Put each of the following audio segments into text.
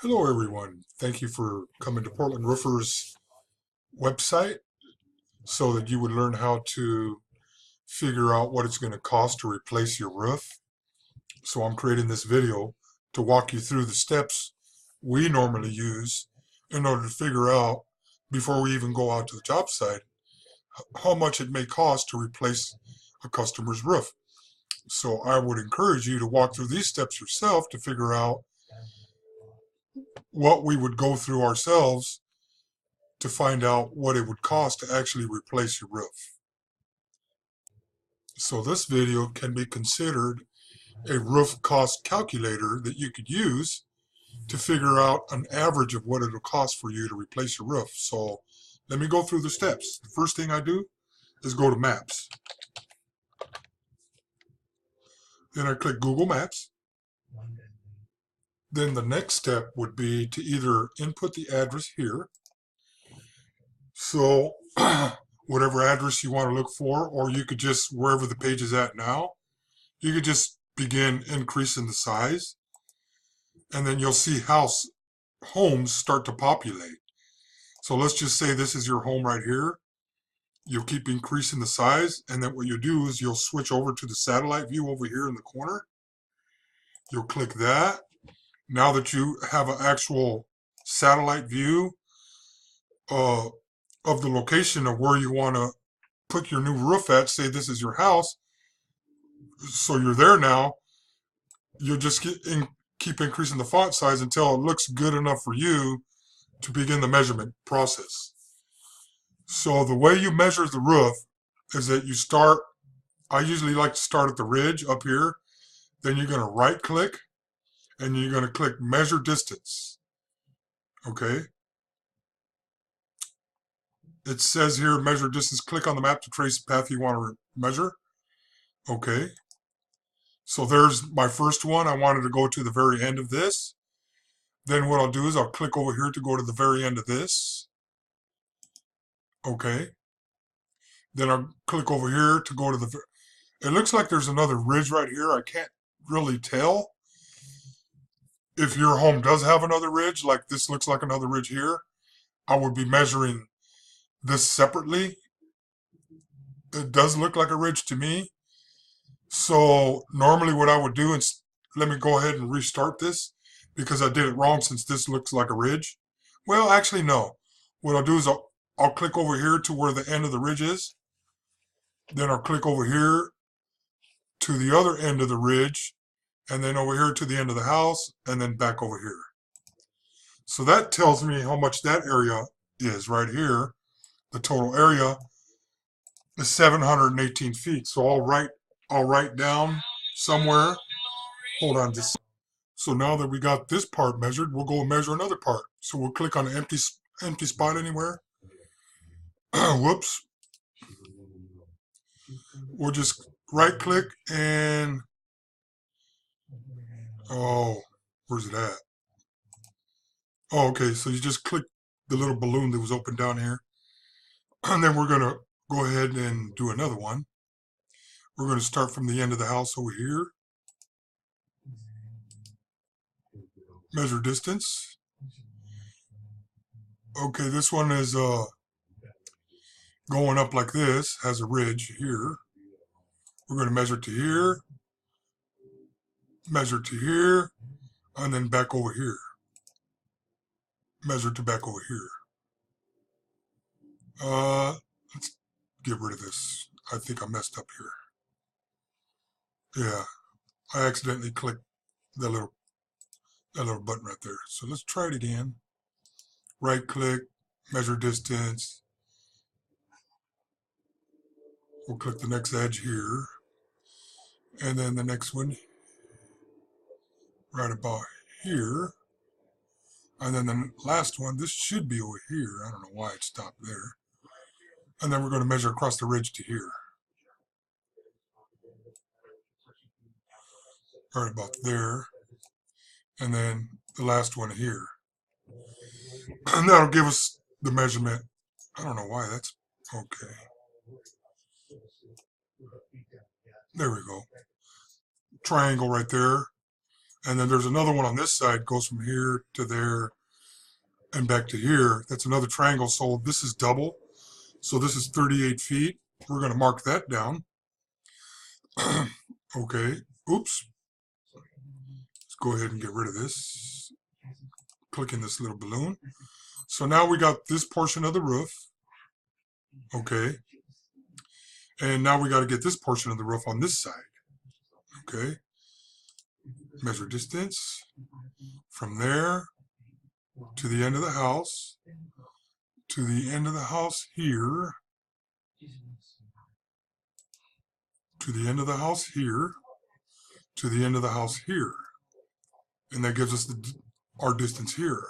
Hello, everyone. Thank you for coming to Portland Roofers website so that you would learn how to figure out what it's going to cost to replace your roof. So I'm creating this video to walk you through the steps we normally use in order to figure out, before we even go out to the job site, how much it may cost to replace a customer's roof. So I would encourage you to walk through these steps yourself to figure out what we would go through ourselves to find out what it would cost to actually replace your roof. So this video can be considered a roof cost calculator that you could use to figure out an average of what it'll cost for you to replace your roof. So let me go through the steps. The first thing I do is go to Maps. Then I click Google Maps. Then the next step would be to either input the address here. So whatever address you want to look for, or you could just, wherever the page is at now, you could just begin increasing the size, and then you'll see homes start to populate. So let's just say this is your home right here. You'll keep increasing the size, and then what you'll do is you'll switch over to the satellite view over here in the corner. You'll click that. Now that you have an actual satellite view uh, of the location of where you want to put your new roof at, say this is your house, so you're there now, you'll just keep increasing the font size until it looks good enough for you to begin the measurement process. So the way you measure the roof is that you start, I usually like to start at the ridge up here. Then you're going to right click and you're going to click measure distance. Okay. It says here measure distance. Click on the map to trace the path you want to measure. Okay. So there's my first one. I wanted to go to the very end of this. Then what I'll do is I'll click over here to go to the very end of this. Okay. Then I'll click over here to go to the, it looks like there's another ridge right here. I can't really tell if your home does have another ridge, like this looks like another ridge here. I would be measuring this separately. It does look like a ridge to me. So normally what I would do is, let me go ahead and restart this because I did it wrong since this looks like a ridge. Well, actually, no. What I'll do is I'll click over here to where the end of the ridge is. Then I'll click over here to the other end of the ridge, and then over here to the end of the house, and then back over here. So that tells me how much that area is right here. The total area is 718 feet. So I'll write down somewhere. Hold on just. So now that we got this part measured, we'll go and measure another part. So we'll click on an empty spot anywhere. Whoops. We'll just right click and, oh, where's it at? Oh, okay. So you just click the little balloon that was open down here. And then we're going to go ahead and do another one. We're going to start from the end of the house over here. Measure distance. Okay, this one is going up like this, has a ridge here. We're going to measure to here, measure to here, and then back over here. Measure to back over here. Let's get rid of this. I think I messed up here. Yeah, I accidentally clicked that little button right there. So let's try it again. Right click, measure distance. We'll click the next edge here. And then the next one right about here. And then the last one, this should be over here. I don't know why it stopped there. And then we're going to measure across the ridge to here. Right about there. And then the last one here. And that'll give us the measurement. I don't know why that's okay. There we go. Triangle right there. And then there's another one on this side, goes from here to there and back to here. That's another triangle. So this is double. So this is 38 feet. We're going to mark that down. Okay. Oops. Let's go ahead and get rid of this. Click in this little balloon. So now we got this portion of the roof. Okay. And now we got to get this portion of the roof on this side. Okay. Measure distance from there to the end of the house, to the end of the house here, to the end of the house here, to the end of the house here. And that gives us our distance here.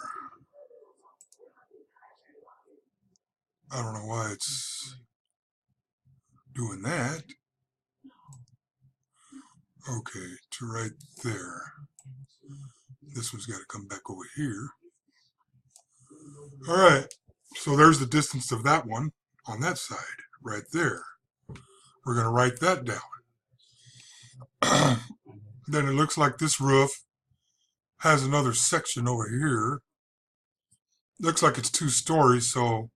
I don't know why it's doing that. Okay, to right there. This one's got to come back over here. All right, so there's the distance of that one on that side, right there. We're going to write that down. Then it looks like this roof has another section over here. Looks like it's 2 stories, so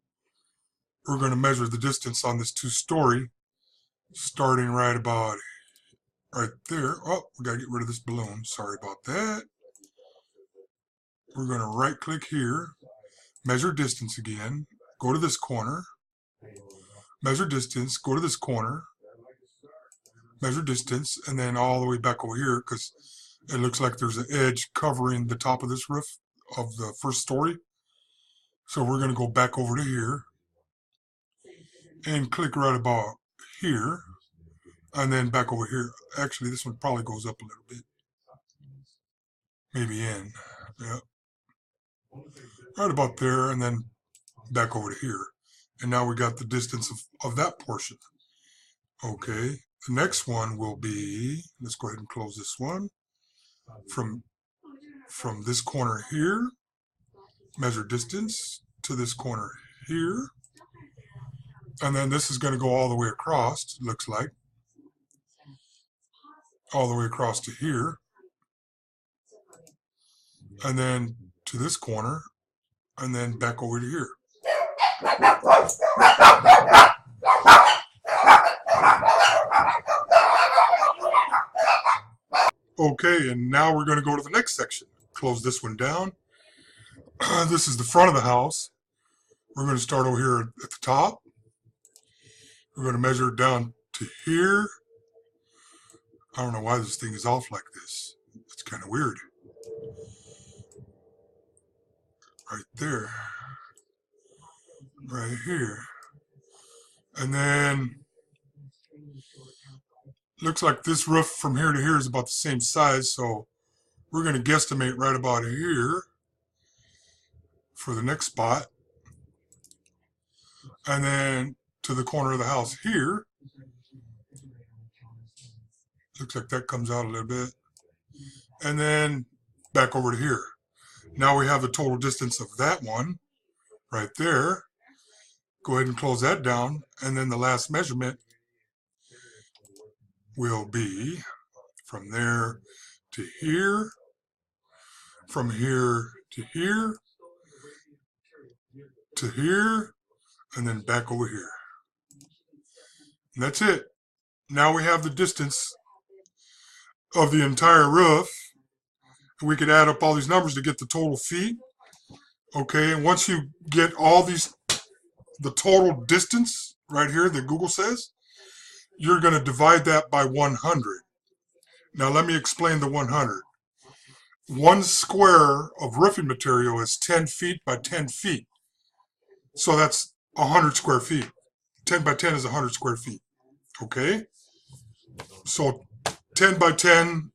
we're going to measure the distance on this 2-story, starting right about right there. Oh, we got to get rid of this balloon. Sorry about that. We're going to right click here, measure distance again, go to this corner, measure distance, go to this corner, measure distance, and then all the way back over here, because it looks like there's an edge covering the top of this roof of the 1st story. So we're going to go back over to here and click right about here, and then back over here. Actually, this one probably goes up a little bit. Maybe in. Yeah. Right about there, and then back over to here. And now we got the distance of that portion. Okay. The next one will be, let's go ahead and close this one. From this corner here, measure distance to this corner here. And then this is going to go all the way across, it looks like. All the way across to here. And then to this corner. And then back over to here. Okay, and now we're going to go to the next section. Close this one down. This is the front of the house. We're going to start over here at the top. We're going to measure it down to here. I don't know why this thing is off like this. It's kind of weird. Right there. Right here. And then looks like this roof from here to here is about the same size, so we're going to guesstimate right about here for the next spot. And then to the corner of the house here. Looks like that comes out a little bit. And then back over to here. Now we have the total distance of that one right there. Go ahead and close that down. And then the last measurement will be from there to here, from here to here, to here, and then back over here. And that's it. Now we have the distance of the entire roof. We could add up all these numbers to get the total feet. Okay, and once you get all these, the total distance right here that Google says, you're going to divide that by 100. Now let me explain the 100. 1 square of roofing material is 10 feet by 10 feet. So that's 100 square feet. 10 by 10 is 100 square feet. Okay? So 10 by 10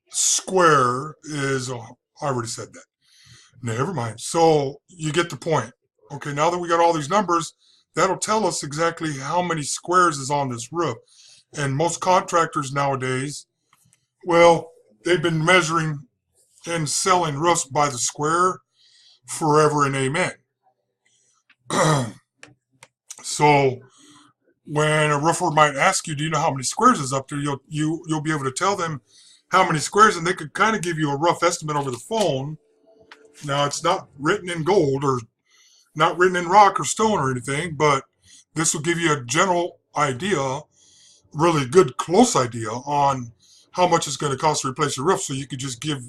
square is, I already said that. Never mind. So you get the point. Okay, now that we got all these numbers, that'll tell us exactly how many squares is on this roof. And most contractors nowadays, well, they've been measuring and selling roofs by the square forever and amen. So when a roofer might ask you, do you know how many squares is up there, you'll be able to tell them how many squares, and they could kind of give you a rough estimate over the phone. Now, it's not written in gold or not written in rock or stone or anything, but this will give you a general idea, really good close idea on how much it's going to cost to replace your roof. So you could just give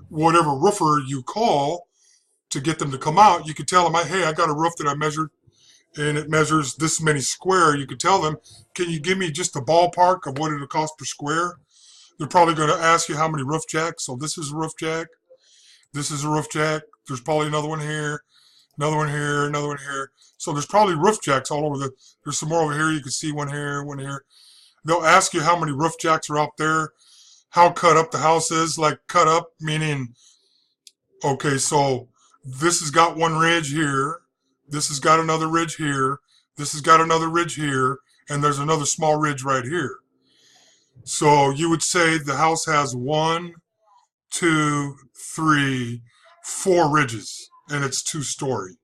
whatever roofer you call to get them to come out, you could tell them, hey, I got a roof that I measured and it measures this many square. You could tell them, can you give me just the ballpark of what it'll cost per square? They're probably going to ask you how many roof jacks. So this is a roof jack. This is a roof jack. There's probably another one here, another one here, another one here. So there's probably roof jacks all over there's some more over here. You can see one here, one here. They'll ask you how many roof jacks are out there, how cut up the house is. Like cut up meaning, okay, so this has got one ridge here. This has got another ridge here. This has got another ridge here. And there's another small ridge right here. So you would say the house has 1, 2, 3, 4 ridges, and it's 2-story.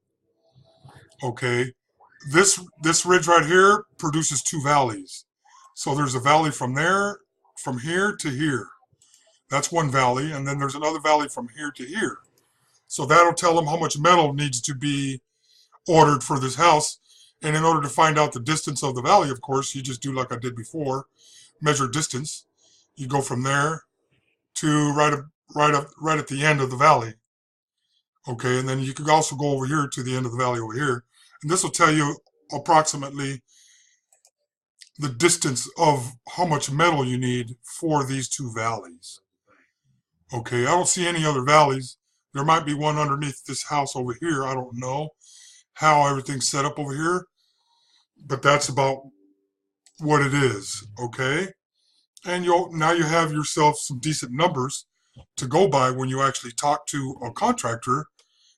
Okay, this ridge right here produces 2 valleys. So there's a valley from there, from here to here. That's one valley, and then there's another valley from here to here. So that'll tell them how much metal needs to be ordered for this house. And in order to find out the distance of the valley, of course, you just do like I did before, measure distance. You go from there to right at the end of the valley. Okay, and then you could also go over here to the end of the valley over here. And this will tell you approximately the distance of how much metal you need for these 2 valleys. Okay, I don't see any other valleys. There might be one underneath this house over here. I don't know how everything's set up over here, but that's about what it is. Okay, and now you have yourself some decent numbers to go by when you actually talk to a contractor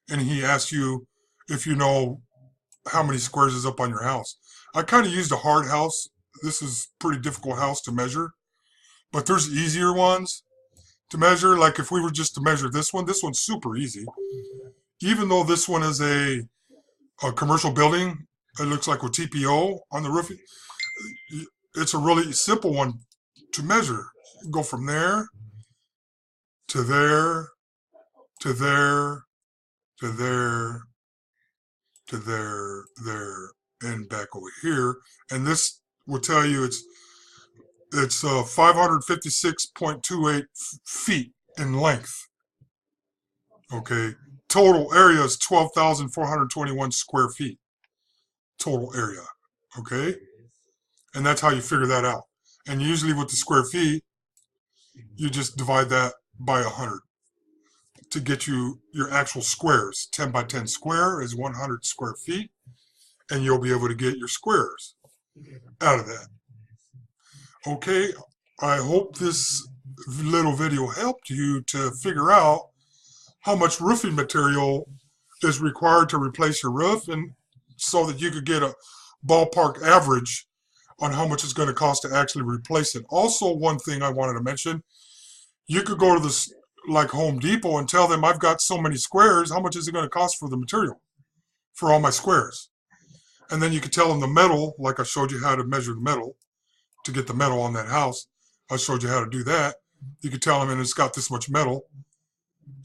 and he asks you if you know how many squares is up on your house. I kind of used a hard house. This is a pretty difficult house to measure, but there's easier ones to measure. Like if we were just to measure this one's super easy. Even though this one is a commercial building, it looks like with TPO on the roof, it's a really simple one to measure. You can go from there to there to there to there to there and back over here, and this will tell you it's 556.28 feet in length. Okay, total area is 12,421 square feet total area. Okay, and that's how you figure that out. And usually with the square feet, you just divide that by 100 to get you your actual squares. 10 by 10 square is 100 square feet, and you'll be able to get your squares out of that. Okay, I hope this little video helped you to figure out how much roofing material is required to replace your roof, and so that you could get a ballpark average on how much it's going to cost to actually replace it. Also, one thing I wanted to mention, you could go to this like Home Depot and tell them, I've got so many squares, how much is it going to cost for the material for all my squares? And then you could tell them the metal, like I showed you how to measure the metal to get the metal on that house. I showed you how to do that. You could tell them, and it's got this much metal,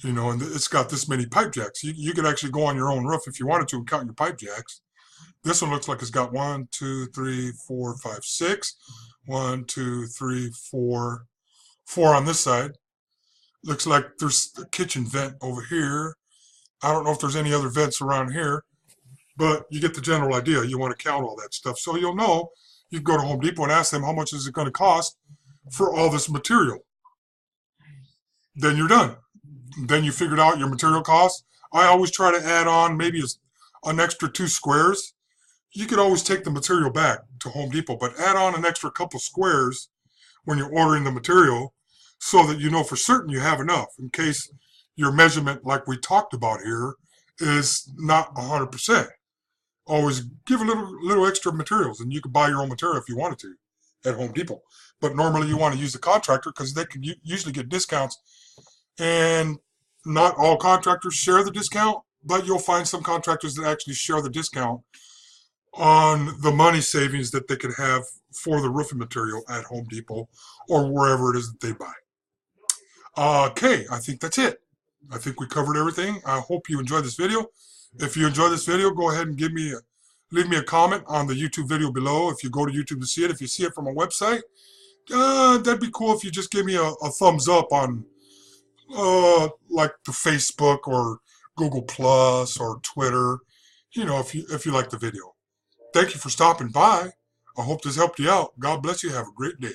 you know, and it's got this many pipe jacks. You could actually go on your own roof if you wanted to and count your pipe jacks. This one looks like it's got 1, 2, 3, 4, 5, 6. 1, 2, 3, 4. 4 on this side. Looks like there's a kitchen vent over here. I don't know if there's any other vents around here, but you get the general idea. You want to count all that stuff. So you'll know, you can go to Home Depot and ask them how much is it going to cost for all this material. Then you're done. Then you figured out your material cost. I always try to add on maybe an extra 2 squares. You could always take the material back to Home Depot, but add on an extra couple squares when you're ordering the material so that you know for certain you have enough in case your measurement, like we talked about here, is not 100%. Always give a little extra materials, and you could buy your own material if you wanted to at Home Depot. But normally you want to use the contractor because they can usually get discounts, and not all contractors share the discount, but you'll find some contractors that actually share the discount on the money savings that they could have for the roofing material at Home Depot or wherever it is that they buy. Okay, I think that's it. I think we covered everything. I hope you enjoyed this video. If you enjoyed this video, go ahead and leave me a comment on the YouTube video below if you go to YouTube to see it. If you see it from a website, that'd be cool if you just give me a thumbs up on like the Facebook or Google Plus or Twitter, if you like the video. Thank you for stopping by. I hope this helped you out. God bless you. Have a great day.